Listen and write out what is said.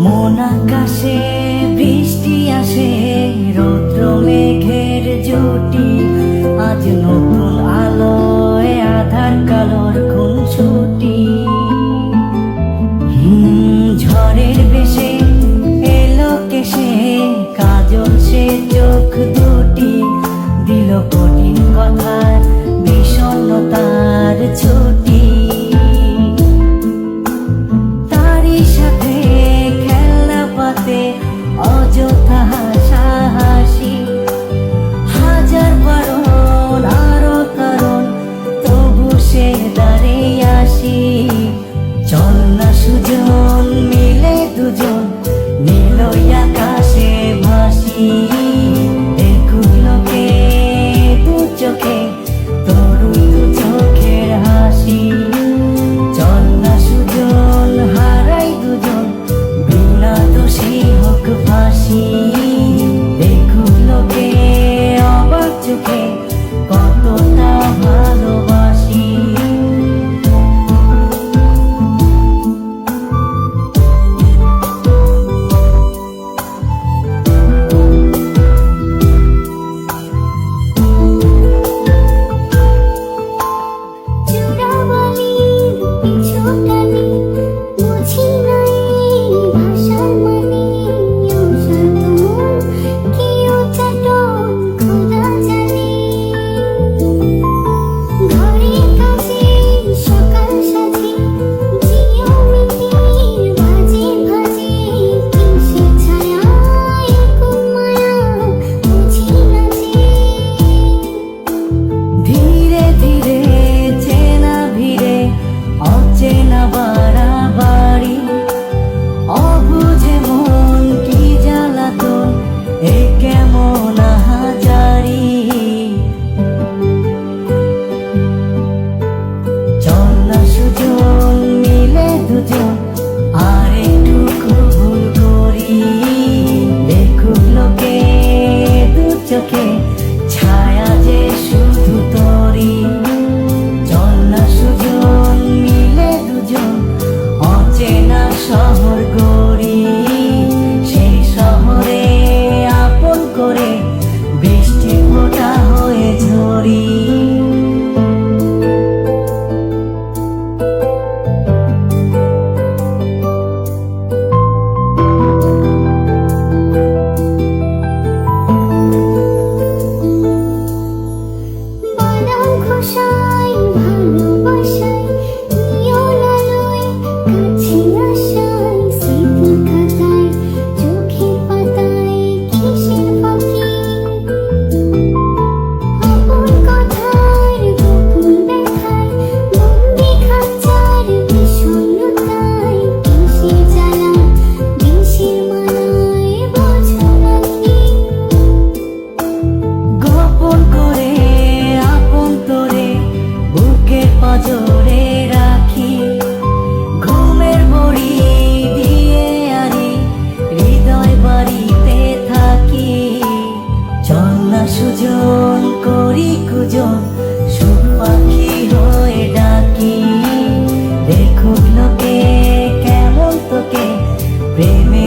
মন আকাশে বৃষ্টি আসে, রৌদ্র মেঘের জুটি, আজ নতুন আলোয় আধার কালোর খুনসুটি। ঝড়ের বেশে এলো কেশে, কাজল সে চোখ দুটি, দিল কঠিন কথার বিষণ্ণতার ছুটি। তারই সাথে খেলনা পাতে অযথা হাসাহাসি, হাজার বারণ আরো কারণ, তবু সে দাঁড়িয়ে আসি। চল না সুজন মিলে দুজন, নীলই আকাশে ভাসি, দেখুক লোকে দু চোখে তরুণ দু চোখের হাসি। চল না সুজন হারাই দুজন, বিনা দোষী হোক ফাঁসি, দেখুক লোকে অবাক চোখে কতটা ভালোবাসি। ছায়া যে শুধু তোরি, চল না সুজন মিলে দুজন, অচেনা শহর গড়ি, সেই শহরে আপন করে বৃষ্টি ফোঁটা হয়ে ঝরি। জোরে রাখি ঘুমের বড়ি দিয়ে আরি, হৃদয় বাড়িতে থাকি। চল না সুজন করি কুজন, সুখ পাখি হয়ে ডাকি, দেখুক লোকে কেমন তোকে প্রেমে